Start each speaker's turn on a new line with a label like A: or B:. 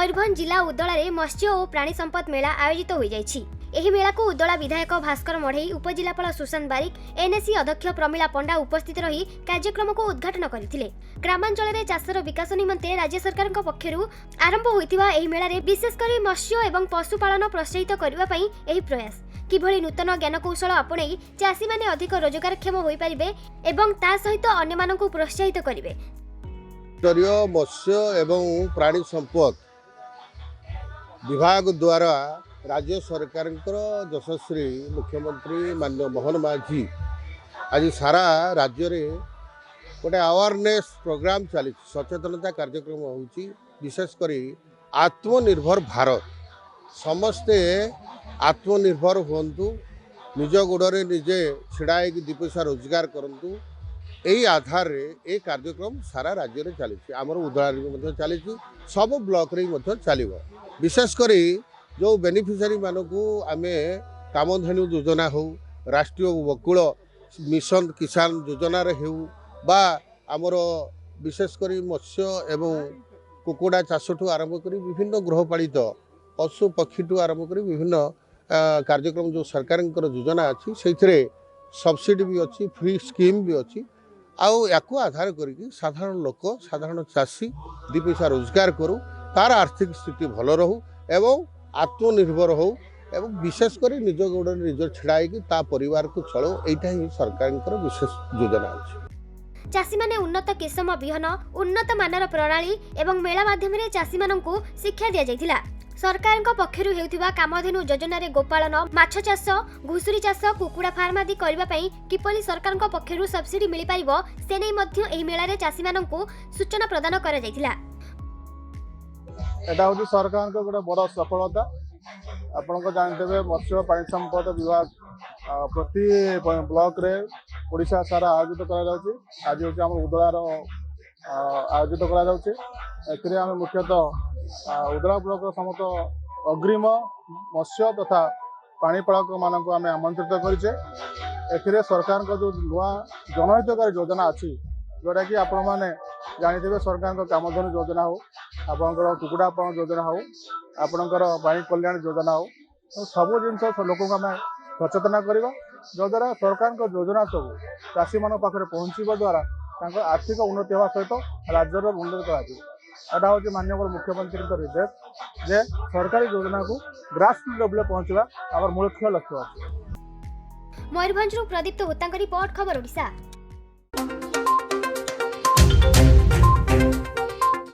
A: मयूरभंज जिला उदला मत्स्य और प्राणी संपद मेला आयोजित हो जाइछि। एही मेला को उदला विधायक भास्कर मढ़ई, उपजिलापाल सुशांत बारिक, एनएसी अध्यक्ष प्रमिला पंडा उपस्थित रही कार्यक्रम को उद्घाटन करथिले। ग्रामांचल में चाषर विकास निमंते राज्य सरकार पक्षरु आरंभ होइतिबा एही मेला रे विशेषकर मत्स्य एवं पशुपालन प्रोत्साहित करबा पई एही प्रयास किभली नूतन ज्ञानकौशल आपणई चाषी माने अधिक रोजगारक्षम होई परिबे एवं ता सहित अन्य मानकु प्रोत्साहित करिवे।
B: मत्स्य एवं प्राणी संपद विभाग द्वारा राज्य सरकार यशस्वी मुख्यमंत्री माननीय मोहन माझी आज सारा राज्य में गोटे अवेयरनेस प्रोग्राम चली सचेतनता कार्यक्रम होची। विशेषकर आत्मनिर्भर भारत समस्ते आत्मनिर्भर होंतु, निज गोड़े निजे छिड़ा दी पैसा रोजगार करंतु। यही आधार रे ए कार्यक्रम सारा राज्य में चली आमर उदला चली सब ब्लॉक रे चलो। विशेषकर जो बेनिफिशियरी मानक आम कामधेनु योजना हो, राष्ट्रीय वकुल मिशन किसान योजना हो बा आमर विशेषकर मत्स्य एवं कुकुड़ा चाष ठू आरंभ कर विभिन्न गृहपालित पशु पक्षी ठू आरंभ कर विभिन्न कार्यक्रम जो सरकार योजना अच्छी से सब्सिडी भी अच्छी, फ्री स्कीम भी अच्छी। आउ याकू आधार करके साधारण लोक साधारण चाषी दी पैसा रोजगार करू, तार आर्थिक स्थिति भल रहू एवं आत्मनिर्भर हो एवं विशेषकर निज गोड़ निज छिड़ाई ता परिवार को चलो। यहाँ ही सरकार विशेष योजना अच्छी।
A: चाषी माने उन्नत किसम बिहन, उन्नत मानर प्रणाली एवं मेला माध्यम चाषी मानकु शिक्षा दिया जायतिला। सरकार पक्षरु हेउथिबा कामधेनु योजना रे गोपालन, माछ चाष, घुसुरी चाष, कुकुड़ा फार्म आदि करबा पई किपरि सरकार पक्षरु सब्सिडी मिलि पारिबो से नै मध्य एही मेला रे चाषी मानकु सूचना प्रदान करा जायतिला।
C: एटा होची सरकार को गोटे बड़ सफलता। आपण को जानते मत्स्य पानी संपद विभाग प्रति ब्लॉक रे ओडिशा सारा आयोजित करा जाउची। आज होची हम उदलार आयोजित करा जाउची। एथिरे हम मुख्यतः उदला ब्लॉक समस्त अग्रिम मत्स्य तथा पाणीपालक मानक आम आमंत्रित करें। एथिरे सरकार को जो नुआ जनहितकारी योजना अच्छी जोटा कि आपण मैंने जानते सरकार कामधेनु योजना हो, आपणकर कुकुड़ा पालन योजना हो, आपणकर पानी कल्याण योजना हो, सब जिनस लोक आम सचेतना करवा जद्वारा सरकार योजना सब चाषी मान पाखे पहुँचवा द्वारा आर्थिक उन्नति होगा सहित राज्यर उन्नति कर हूँ माननीय मुख्यमंत्री निर्देश जे सरकारी योजना को ग्रासरूट लेवल पहुँचवा आम मुख्य लक्ष्य अच्छे।
A: मयूरभंज प्रदीप्त होता रिपोर्ट, खबर ओडिशा।